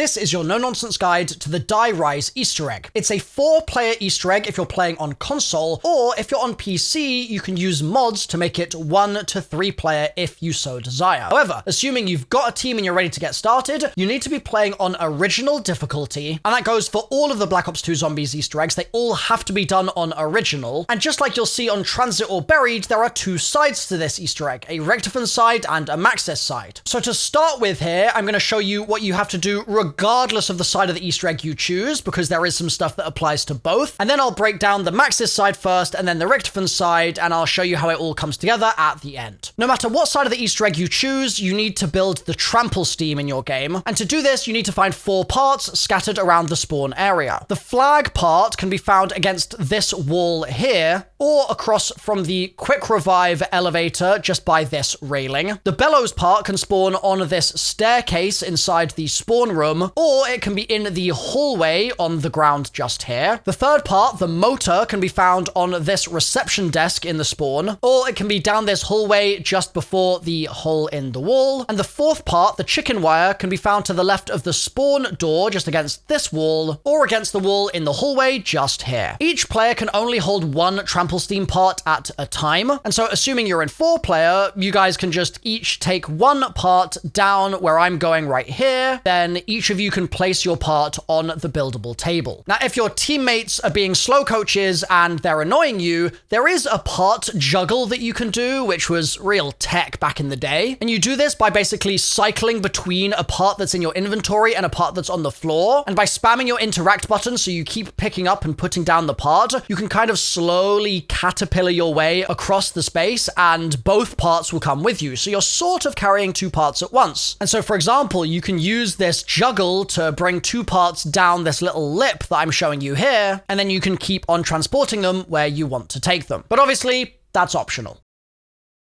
This is your no-nonsense guide to the Die Rise Easter egg. It's a 4-player Easter egg if you're playing on console, or if you're on PC, you can use mods to make it 1 to 3 player if you so desire. However, assuming you've got a team and you're ready to get started, you need to be playing on original difficulty, and that goes for all of the Black Ops 2 Zombies Easter eggs. They all have to be done on original, and just like you'll see on Transit or Buried, there are 2 sides to this Easter egg, a Richtofen side and a Maxis side. So to start with here, I'm going to show you what you have to do regardless of the side of the Easter egg you choose, because there is some stuff that applies to both. And then I'll break down the Maxis side first and then the Richtofen side, and I'll show you how it all comes together at the end. No matter what side of the Easter egg you choose, you need to build the Trample Steam in your game. And to do this, you need to find 4 parts scattered around the spawn area. The flag part can be found against this wall here, or across from the quick revive elevator just by this railing. The bellows part can spawn on this staircase inside the spawn room, or it can be in the hallway on the ground just here. The third part, the motor, can be found on this reception desk in the spawn, or it can be down this hallway just before the hole in the wall. And the fourth part, the chicken wire, can be found to the left of the spawn door just against this wall, or against the wall in the hallway just here. Each player can only hold 1 Trample Steam part at a time, and so assuming you're in 4-player, you guys can just each take 1 part down where I'm going right here, then each of you can place your part on the buildable table. Now, if your teammates are being slow coaches and they're annoying you, there is a part juggle that you can do, which was real tech back in the day. And you do this by basically cycling between a part that's in your inventory and a part that's on the floor. And by spamming your interact button so you keep picking up and putting down the part, you can kind of slowly caterpillar your way across the space and both parts will come with you. So you're sort of carrying 2 parts at once. And so, for example, you can use this juggle to bring 2 parts down this little lip that I'm showing you here, and then you can keep on transporting them where you want to take them. But obviously, that's optional.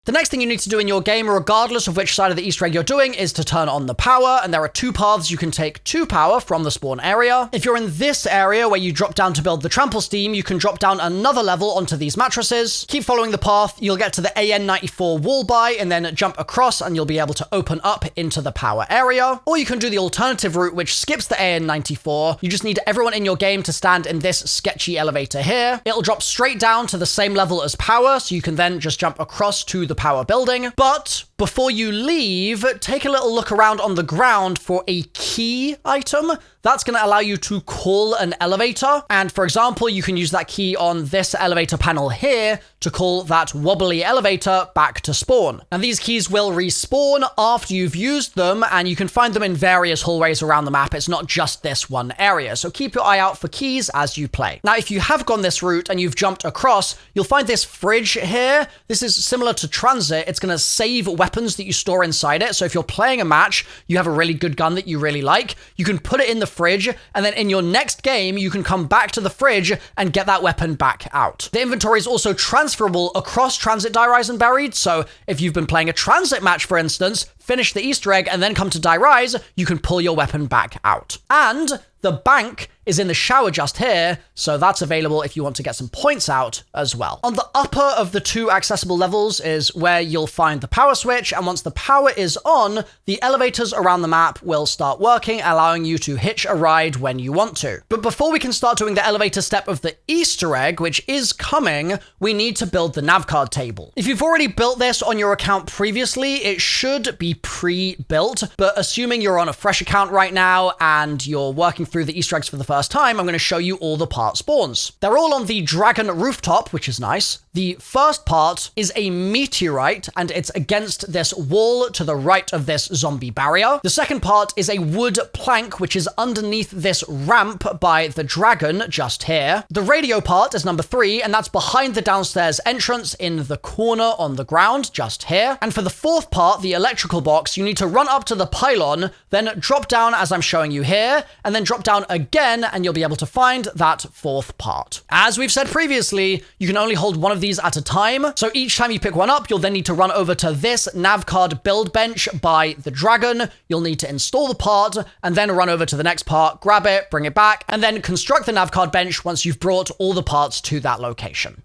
The next thing you need to do in your game, regardless of which side of the Easter egg you're doing, is to turn on the power, and there are 2 paths you can take to power from the spawn area. If you're in this area where you drop down to build the Trample Steam, you can drop down another level onto these mattresses. Keep following the path, you'll get to the AN94 wall buy, and then jump across, and you'll be able to open up into the power area. Or you can do the alternative route, which skips the AN94. You just need everyone in your game to stand in this sketchy elevator here. It'll drop straight down to the same level as power, so you can then just jump across to the power building. But before you leave, take a little look around on the ground for a key item. That's going to allow you to call an elevator. And for example, you can use that key on this elevator panel here to call that wobbly elevator back to spawn. And these keys will respawn after you've used them, and you can find them in various hallways around the map. It's not just this one area. So keep your eye out for keys as you play. Now, if you have gone this route and you've jumped across, you'll find this fridge here. This is similar to Transit. It's going to save weapons that you store inside it. So if you're playing a match, you have a really good gun that you really like, you can put it in the fridge, and then in your next game, you can come back to the fridge and get that weapon back out. The inventory is also transferable across Transit, Die Rise, and Buried. So if you've been playing a Transit match, for instance, finish the Easter egg and then come to Die Rise, you can pull your weapon back out. And the bank is in the shower just here, so that's available if you want to get some points out as well. On the upper of the 2 accessible levels is where you'll find the power switch, and once the power is on, the elevators around the map will start working, allowing you to hitch a ride when you want to. But before we can start doing the elevator step of the Easter egg, which is coming, we need to build the NAV Card Table. If you've already built this on your account previously, it should be pre-built, but assuming you're on a fresh account right now and you're working through the Easter eggs for the first time, I'm going to show you all the part spawns. They're all on the dragon rooftop, which is nice. The first part is a meteorite, and it's against this wall to the right of this zombie barrier. The second part is a wood plank, which is underneath this ramp by the dragon just here. The radio part is number 3, and that's behind the downstairs entrance in the corner on the ground just here. And for the fourth part, the electrical box, you need to run up to the pylon, then drop down as I'm showing you here, and then drop down again, and you'll be able to find that fourth part. As we've said previously, you can only hold one of these at a time. So each time you pick one up, you'll then need to run over to this NAV card build bench by the dragon. You'll need to install the part and then run over to the next part, grab it, bring it back, and then construct the NAV card bench once you've brought all the parts to that location.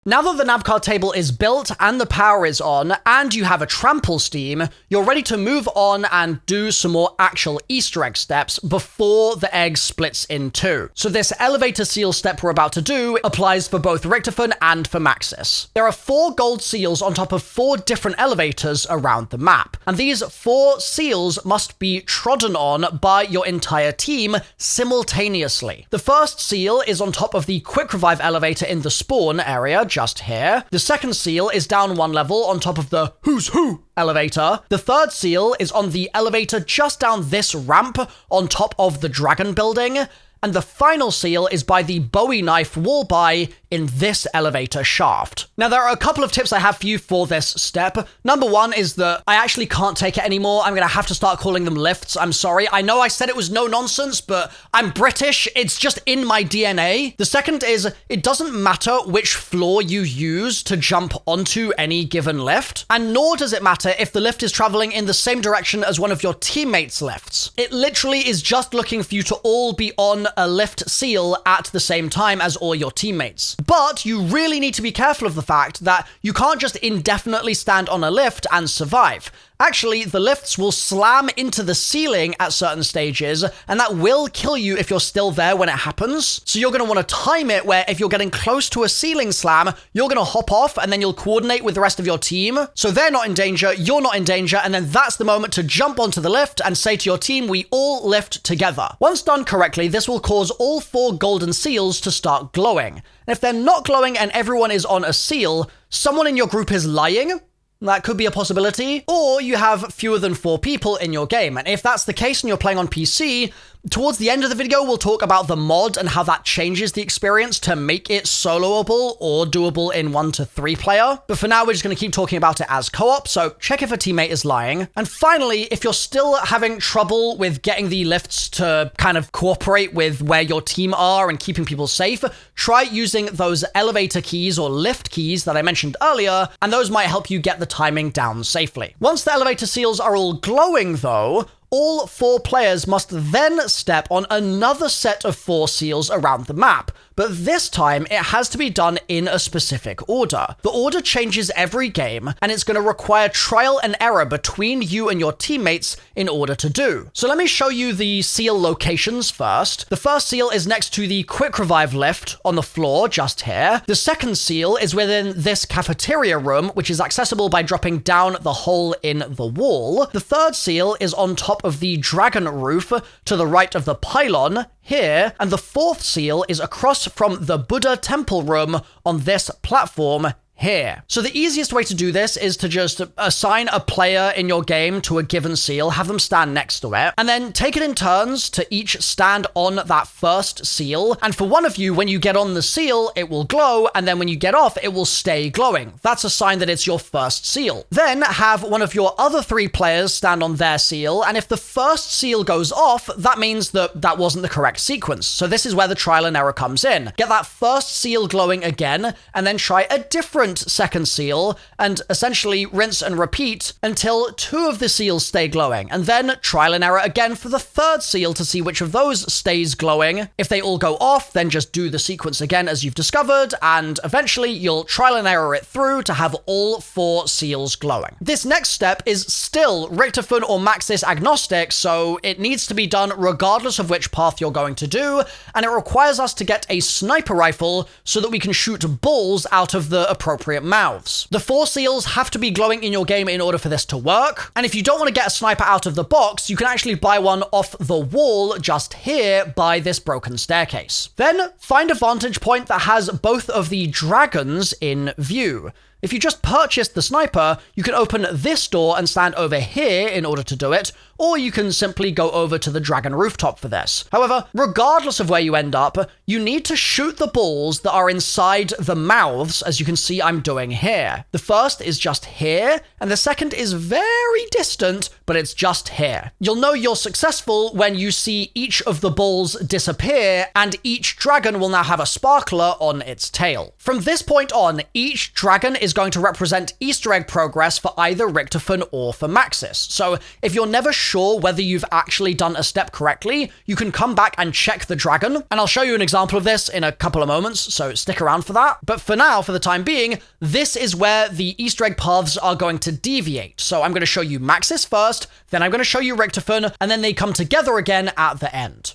Now that the NAV card table is built and the power is on, and you have a Trample Steam, you're ready to move on and do some more actual Easter egg steps before the egg splits in two. So this elevator seal step we're about to do applies for both Richtofen and for Maxis. There are 4 gold seals on top of 4 different elevators around the map, and these 4 seals must be trodden on by your entire team simultaneously. The first seal is on top of the quick revive elevator in the spawn area, just here. The second seal is down 1 level on top of the Who's Who elevator. The third seal is on the elevator just down this ramp on top of the dragon building. And the final seal is by the Bowie knife wall buy in this elevator shaft. Now, there are a couple of tips I have for you for this step. Number 1 is that I actually can't take it anymore. I'm gonna have to start calling them lifts. I'm sorry. I know I said it was no nonsense, but I'm British. It's just in my DNA. The second is it doesn't matter which floor you use to jump onto any given lift, and nor does it matter if the lift is traveling in the same direction as one of your teammates' lifts. It literally is just looking for you to all be on a lift seal at the same time as all your teammates. But you really need to be careful of the fact that you can't just indefinitely stand on a lift and survive. Actually, the lifts will slam into the ceiling at certain stages, and that will kill you if you're still there when it happens. So you're going to want to time it where if you're getting close to a ceiling slam, you're going to hop off and then you'll coordinate with the rest of your team. So they're not in danger, you're not in danger, and then that's the moment to jump onto the lift and say to your team, we all lift together. Once done correctly, this will cause all 4 golden seals to start glowing. And if they're not glowing and everyone is on a seal, someone in your group is lying. That could be a possibility. Or you have fewer than 4 people in your game. And if that's the case and you're playing on PC, towards the end of the video, we'll talk about the mod and how that changes the experience to make it soloable or doable in 1 to 3 player. But for now, we're just going to keep talking about it as co-op, so check if a teammate is lying. And finally, if you're still having trouble with getting the lifts to kind of cooperate with where your team are and keeping people safe, try using those elevator keys or lift keys that I mentioned earlier, and those might help you get the timing down safely. Once the elevator seals are all glowing though, all 4 players must then step on another set of 4 seals around the map, but this time it has to be done in a specific order. The order changes every game, and it's going to require trial and error between you and your teammates in order to do. So let me show you the seal locations first. The first seal is next to the quick revive lift on the floor just here. The second seal is within this cafeteria room, which is accessible by dropping down the hole in the wall. The third seal is on top of the dragon roof to the right of the pylon here, and the fourth seal is across from the Buddha temple room on this platform here. So the easiest way to do this is to just assign a player in your game to a given seal, have them stand next to it, and then take it in turns to each stand on that first seal. And for one of you, when you get on the seal, it will glow, and then when you get off, it will stay glowing. That's a sign that it's your first seal. Then have one of your other 3 players stand on their seal, and if the first seal goes off, that means that that wasn't the correct sequence. So this is where the trial and error comes in. Get that first seal glowing again, and then try a different second seal, and essentially rinse and repeat until 2 of the seals stay glowing, and then trial and error again for the third seal to see which of those stays glowing. If they all go off, then just do the sequence again as you've discovered, and eventually you'll trial and error it through to have all 4 seals glowing. This next step is still Richtofen or Maxis agnostic, so it needs to be done regardless of which path you're going to do, and it requires us to get a sniper rifle so that we can shoot balls out of the appropriate mouths. The 4 seals have to be glowing in your game in order for this to work, and if you don't want to get a sniper out of the box, you can actually buy one off the wall just here by this broken staircase. Then find a vantage point that has both of the dragons in view. If you just purchased the sniper, you can open this door and stand over here in order to do it, or you can simply go over to the dragon rooftop for this. However, regardless of where you end up, you need to shoot the balls that are inside the mouths, as you can see I'm doing here. The first is just here, and the second is very distant, but it's just here. You'll know you're successful when you see each of the balls disappear, and each dragon will now have a sparkler on its tail. From this point on, each dragon is is going to represent Easter egg progress for either Richtofen or for Maxis. So if you're never sure whether you've actually done a step correctly, you can come back and check the dragon, and I'll show you an example of this in a couple of moments, so stick around for that. But for now, for the time being, this is where the Easter egg paths are going to deviate. So I'm going to show you Maxis first, then I'm going to show you Richtofen, and then they come together again at the end.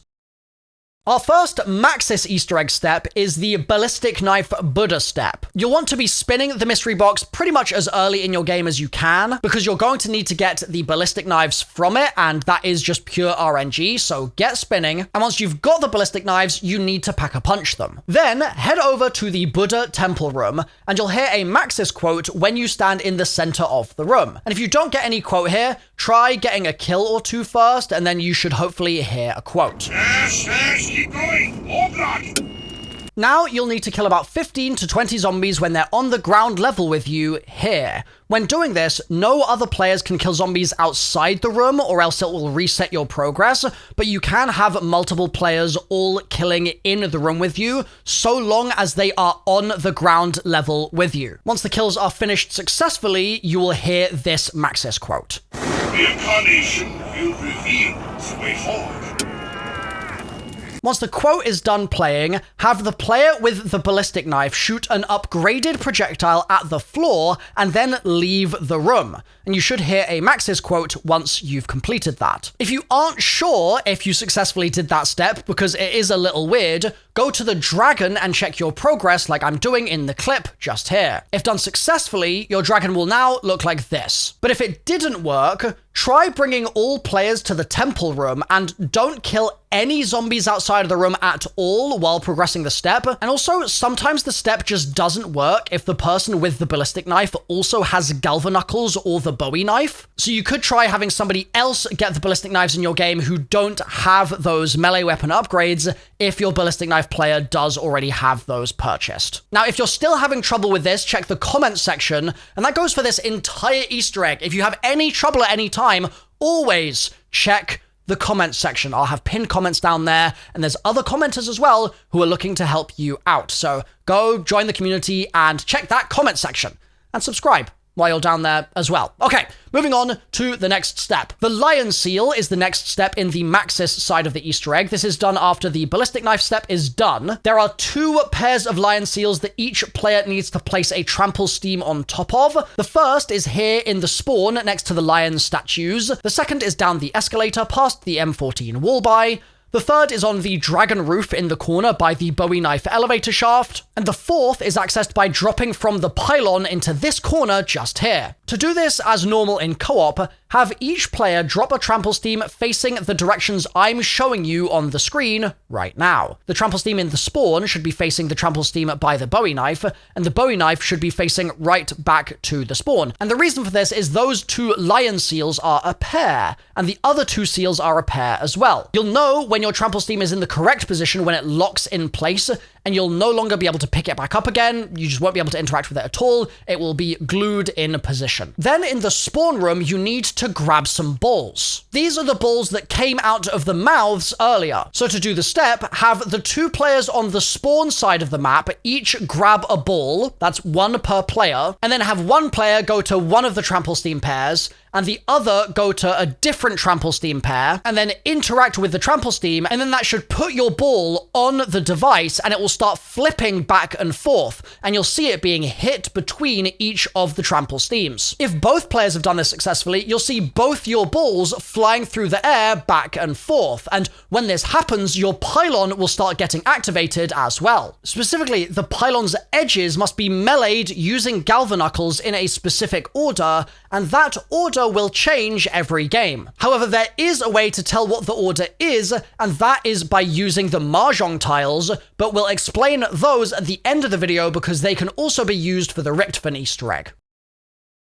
Our first Maxis Easter egg step is the Ballistic Knife Buddha step. You'll want to be spinning the mystery box pretty much as early in your game as you can, because you're going to need to get the ballistic knives from it, and that is just pure RNG, so get spinning. And once you've got the ballistic knives, you need to pack-a-punch them. Then head over to the Buddha temple room, and you'll hear a Maxis quote when you stand in the center of the room. And if you don't get any quote here, try getting a kill or two first, and then you should hopefully hear a quote. Yes, keep going. More blood. Now you'll need to kill about 15 to 20 zombies when they're on the ground level with you here. When doing this, no other players can kill zombies outside the room or else it will reset your progress, but you can have multiple players all killing in the room with you, so long as they are on the ground level with you. Once the kills are finished successfully, you will hear this Maxis quote. The incarnation will reveal the way forward. Once the quote is done playing, have the player with the ballistic knife shoot an upgraded projectile at the floor and then leave the room. And you should hear a Maxis quote once you've completed that. If you aren't sure if you successfully did that step, because it is a little weird, go to the dragon and check your progress like I'm doing in the clip just here. If done successfully, your dragon will now look like this. But if it didn't work, try bringing all players to the temple room and don't kill any zombies outside of the room at all while progressing the step. And also, sometimes the step just doesn't work if the person with the ballistic knife also has Galvanuckles or the Bowie knife. So you could try having somebody else get the ballistic knives in your game who don't have those melee weapon upgrades if your ballistic knife player does already have those purchased. Now, if you're still having trouble with this, check the comments section, and that goes for this entire Easter egg. If you have any trouble at any time, always check the comments section. I'll have pinned comments down there, and there's other commenters as well who are looking to help you out. So go join the community and check that comment section and subscribe while you're down there as well. Okay, moving on to the next step. The lion seal is the next step in the Maxis side of the Easter egg. This is done after the ballistic knife step is done. There are 2 pairs of lion seals that each player needs to place a Trample Steam on top of. The first is here in the spawn next to the lion statues. The second is down the escalator past the M14 wall by. The third is on the dragon roof in the corner by the Bowie knife elevator shaft. And the fourth is accessed by dropping from the pylon into this corner just here. To do this as normal in co-op, have each player drop a Trample Steam facing the directions I'm showing you on the screen right now. The Trample Steam in the spawn should be facing the Trample Steam by the Bowie knife, and the Bowie knife should be facing right back to the spawn. And the reason for this is those 2 lion seals are a pair, and the other 2 seals are a pair as well. You'll know when your Trample Steam is in the correct position when it locks in place, and you'll no longer be able to pick it back up again. You just won't be able to interact with it at all. It will be glued in position. Then in the spawn room, you need to grab some balls. These are the balls that came out of the mouths earlier. So to do the step, have the 2 players on the spawn side of the map each grab a ball. That's 1 per player. And then have 1 player go to one of the Trample Steam pairs, and the other go to a different Trample Steam pair, and then interact with the Trample Steam, and then that should put your ball on the device, and it will start flipping back and forth, and you'll see it being hit between each of the Trample Steams. If both players have done this successfully, you'll see both your balls flying through the air back and forth, and when this happens, your pylon will start getting activated as well. Specifically, the pylon's edges must be meleeed using Galvanuckles in a specific order, and that order will change every game. However, there is a way to tell what the order is, and that is by using the Mahjong tiles, but we'll explain those at the end of the video because they can also be used for the Richtofen Easter egg.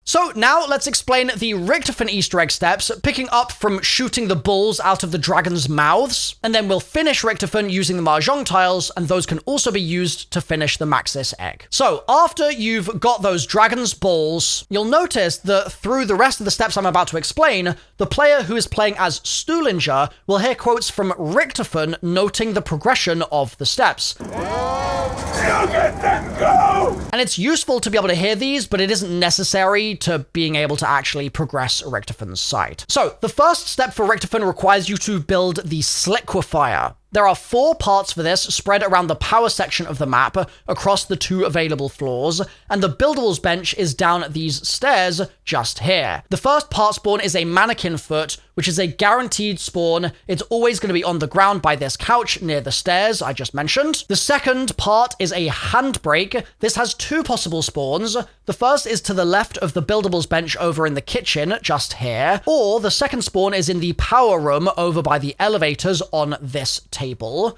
So now let's explain the Richtofen Easter egg steps, picking up from shooting the balls out of the dragon's mouths, and then we'll finish Richtofen using the Mahjong tiles, and those can also be used to finish the Maxis egg. So after you've got those dragon's balls, you'll notice that through the rest of the steps I'm about to explain, the player who is playing as Stuhlinger will hear quotes from Richtofen noting the progression of the steps. Look at them go! And it's useful to be able to hear these, but it isn't necessary to being able to actually progress Richtofen's side. So, the first step for Richtofen requires you to build the Sliquifier. There are 4 parts for this spread around the power section of the map across the 2 available floors, and the buildables bench is down these stairs just here. The first part spawn is a mannequin foot, which is a guaranteed spawn. It's always going to be on the ground by this couch near the stairs I just mentioned. The second part is a handbrake. This has 2 possible spawns. The first is to the left of the buildables bench over in the kitchen, just here, or the second spawn is in the power room over by the elevators on this table.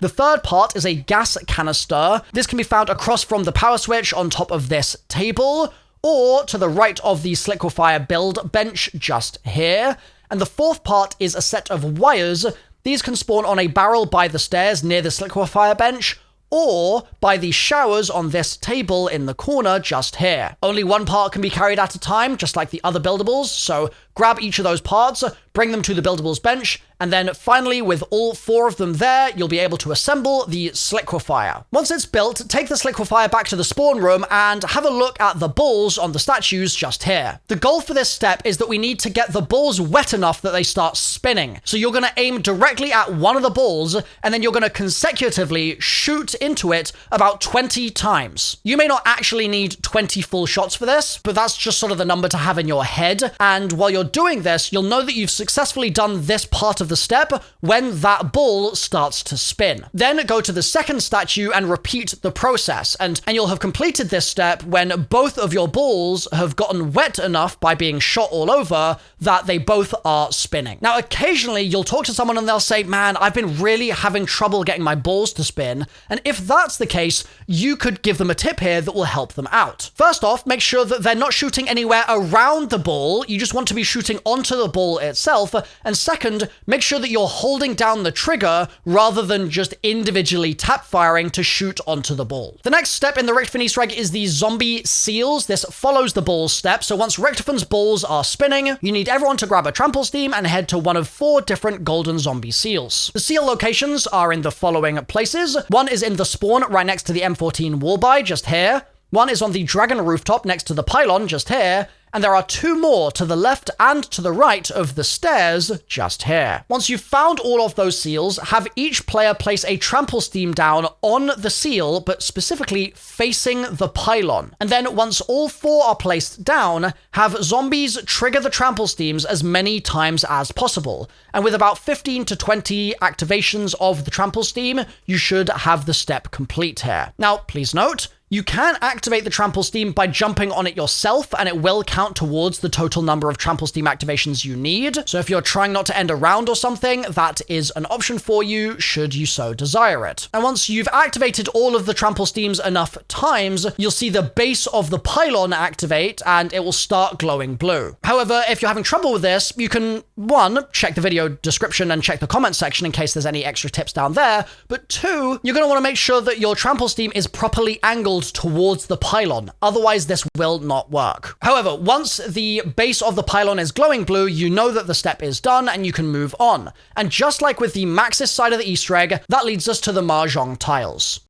The third part is a gas canister. This can be found across from the power switch on top of this table, or to the right of the Sliquifier build bench just here. And the fourth part is a set of wires. These can spawn on a barrel by the stairs near the Sliquifier bench, or by the showers on this table in the corner just here. Only one part can be carried at a time, just like the other buildables, so grab each of those parts, bring them to the buildables bench, and then finally, with all 4 of them there, you'll be able to assemble the Sliquifier. Once it's built, take the Sliquifier back to the spawn room and have a look at the balls on the statues just here. The goal for this step is that we need to get the balls wet enough that they start spinning. So you're going to aim directly at one of the balls, and then you're going to consecutively shoot into it about 20 times. You may not actually need 20 full shots for this, but that's just sort of the number to have in your head. And while you're doing this, you'll know that you've successfully done this part of the step when that ball starts to spin. Then go to the second statue and repeat the process, and you'll have completed this step when both of your balls have gotten wet enough by being shot all over that they both are spinning. Now, occasionally you'll talk to someone and they'll say, man, I've been really having trouble getting my balls to spin. And if that's the case, you could give them a tip here that will help them out. First off, make sure that they're not shooting anywhere around the ball. You just want to be shooting onto the ball itself. And second, make sure that you're holding down the trigger rather than just individually tap firing to shoot onto the ball. The next step in the Richtofen Easter egg is the zombie seals. This follows the balls step. So once Richtofen's balls are spinning, you need everyone to grab a Trample Steam and head to one of 4 different golden zombie seals. The seal locations are in the following places. One is in the spawn right next to the M14 wallby, just here. One is on the dragon rooftop next to the pylon, just here. And there are 2 more to the left and to the right of the stairs, just here. Once you've found all of those seals, have each player place a Trample Steam down on the seal, but specifically facing the pylon. And then once all 4 are placed down, have zombies trigger the Trample Steams as many times as possible. And with about 15 to 20 activations of the Trample Steam, you should have the step complete here. Now, please note, you can activate the Trample Steam by jumping on it yourself, and it will count towards the total number of Trample Steam activations you need. So if you're trying not to end a round or something, that is an option for you, should you so desire it. And once you've activated all of the Trample Steams enough times, you'll see the base of the pylon activate, and it will start glowing blue. However, if you're having trouble with this, you can, 1, check the video description and check the comment section in case there's any extra tips down there, but 2, you're going to want to make sure that your Trample Steam is properly angled towards the pylon. Otherwise, this will not work. However, once the base of the pylon is glowing blue, you know that the step is done and you can move on. And just like with the Maxis side of the Easter egg, that leads us to the Mahjong tiles.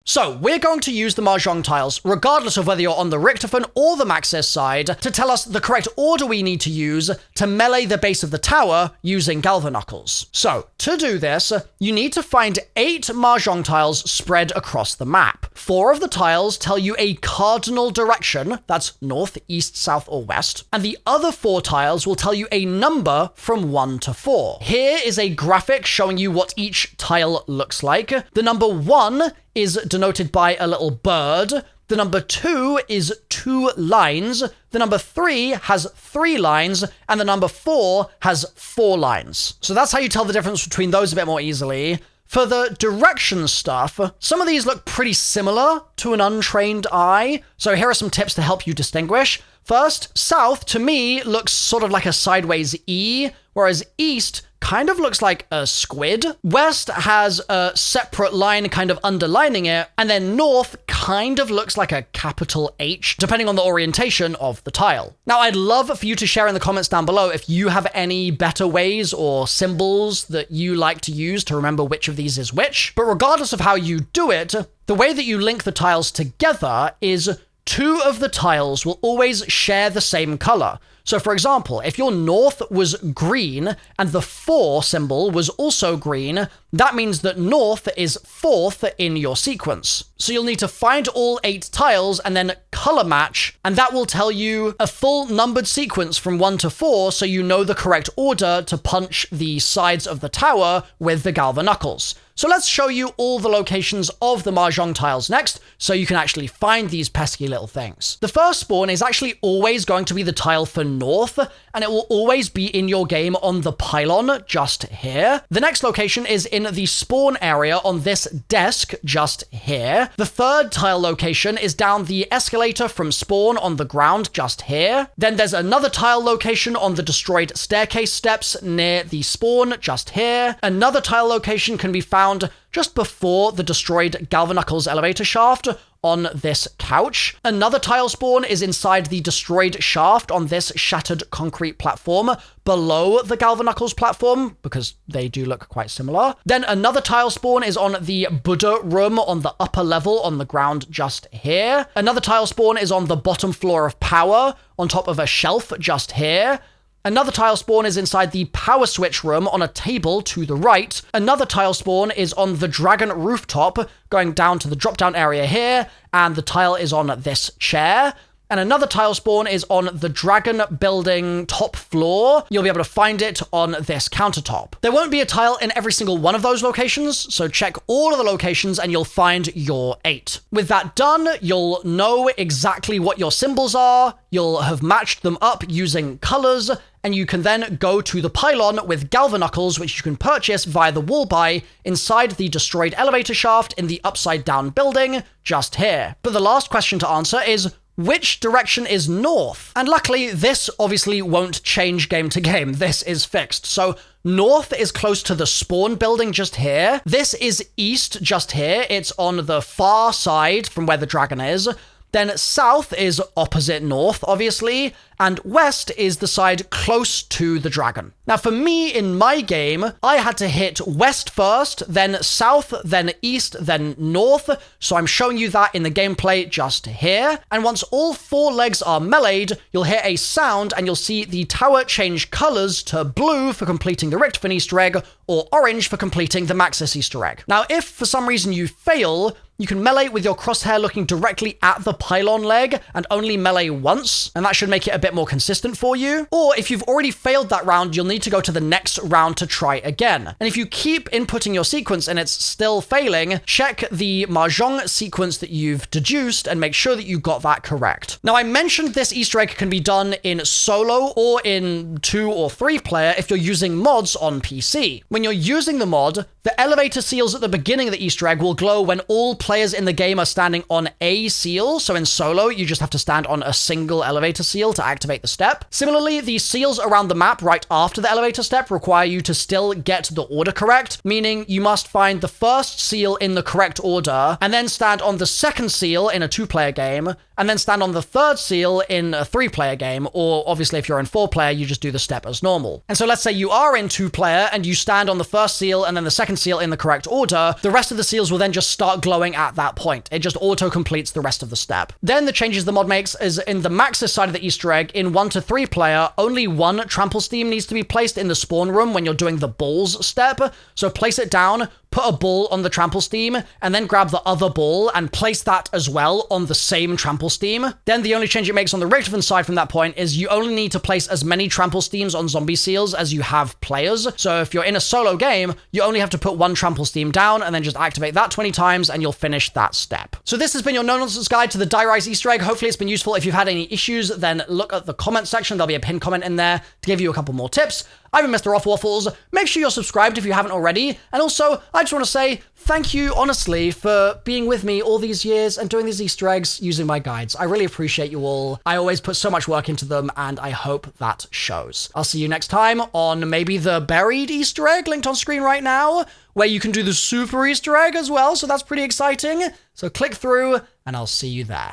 So, we're going to use the Mahjong tiles, regardless of whether you're on the Richtofen or the Maxis side, to tell us the correct order we need to use to melee the base of the tower using Galvanknuckles. So, to do this, you need to find 8 Mahjong tiles spread across the map. 4 of the tiles tell you a cardinal direction, that's north, east, south, or west, and the other 4 tiles will tell you a number from 1 to 4. Here is a graphic showing you what each tile looks like. The number 1 is denoted by a little bird. The number 2 is 2 lines. The number 3 has 3 lines, and the number 4 has 4 lines. So that's how you tell the difference between those a bit more easily. For the direction stuff, some of these look pretty similar to an untrained eye, so here are some tips to help you distinguish. First, south, to me, looks sort of like a sideways E, whereas east kind of looks like a squid. West has a separate line kind of underlining it, and then north kind of looks like a capital H, depending on the orientation of the tile. Now, I'd love for you to share in the comments down below if you have any better ways or symbols that you like to use to remember which of these is which. But regardless of how you do it, The way that you link the tiles together is 2 of the tiles will always share the same color. So for example, if your north was green and the 4 symbol was also green, that means that north is 4th in your sequence. So you'll need to find all 8 tiles and then color match, and that will tell you a full numbered sequence from 1 to 4 so you know the correct order to punch the sides of the tower with the Galvanuckles. So let's show you all the locations of the Mahjong tiles next, so you can actually find these pesky little things. The first spawn is actually always going to be the tile for north, and it will always be in your game on the pylon just here. The next location is in the spawn area on this desk just here. The third tile location is down the escalator from spawn on the ground just here. Then there's another tile location on the destroyed staircase steps near the spawn just here. Another tile location can be found just before the destroyed Galvanuckles elevator shaft on this couch. Another tile spawn is inside the destroyed shaft on this shattered concrete platform below the Galvanuckles platform, because they do look quite similar. Then another tile spawn is on the Buddha room on the upper level on the ground just here. Another tile spawn is on the bottom floor of power on top of a shelf just here. Another tile spawn is inside the power switch room on a table to the right. Another tile spawn is on the dragon rooftop going down to the drop down area here, and the tile is on this chair. And another tile spawn is on the dragon building top floor. You'll be able to find it on this countertop. There won't be a tile in every single one of those locations, so check all of the locations and you'll find your 8. With that done, you'll know exactly what your symbols are, you'll have matched them up using colors, and you can then go to the pylon with Galvanuckles, which you can purchase via the wall buy inside the destroyed elevator shaft in the upside down building just here. But the last question to answer is, which direction is north? And luckily, this obviously won't change game to game. This is fixed. So north is close to the spawn building just here. This is east just here. It's on the far side from where the dragon is. Then south is opposite north, obviously, and west is the side close to the dragon. Now, for me, in my game, I had to hit west first, then south, then east, then north, so I'm showing you that in the gameplay just here. And once all 4 legs are meleeed, you'll hear a sound and you'll see the tower change colors to blue for completing the Richtofen Easter egg, or orange for completing the Maxis Easter egg. Now, if for some reason you fail, you can melee with your crosshair looking directly at the pylon leg and only melee once, and that should make it a bit more consistent for you. Or if you've already failed that round, you'll need to go to the next round to try again. And if you keep inputting your sequence and it's still failing, check the Mahjong sequence that you've deduced and make sure that you got that correct. Now, I mentioned this Easter egg can be done in solo or in 2 or 3 player if you're using mods on PC. When you're using the mod, the elevator seals at the beginning of the Easter egg will glow when all players in the game are standing on a seal. So in solo, you just have to stand on a single elevator seal to activate the step. Similarly, the seals around the map right after the elevator step require you to still get the order correct, meaning you must find the first seal in the correct order, and then stand on the second seal in a 2-player game, and then stand on the third seal in a 3-player game, or obviously if you're in 4-player, you just do the step as normal. And so let's say you are in 2-player and you stand on the first seal and then the second seal in the correct order, the rest of the seals will then just start glowing at that point. It just auto-completes the rest of the step. Then the changes the mod makes is in the Maxis side of the Easter egg, in 1 to 3 player, only 1 Trample Steam needs to be placed in the spawn room when you're doing the balls step. So place it down, put a ball on the Trample Steam, and then grab the other ball and place that as well on the same Trample Steam. Then the only change it makes on the Richtofen side from that point is you only need to place as many Trample Steams on zombie seals as you have players. So if you're in a solo game, you only have to put 1 Trample Steam down and then just activate that 20 times and you'll finish that step. So this has been your no-nonsense guide to the Die Rise Easter egg. Hopefully it's been useful. If you've had any issues, then look at the comment section. There'll be a pinned comment in there to give you a couple more tips. I've been MrRoflWaffles. Make sure you're subscribed if you haven't already. And also, I just want to say thank you, honestly, for being with me all these years and doing these Easter eggs using my guides. I really appreciate you all. I always put so much work into them, and I hope that shows. I'll see you next time on maybe the buried Easter egg linked on screen right now, where you can do the super Easter egg as well, so that's pretty exciting. So click through, and I'll see you there.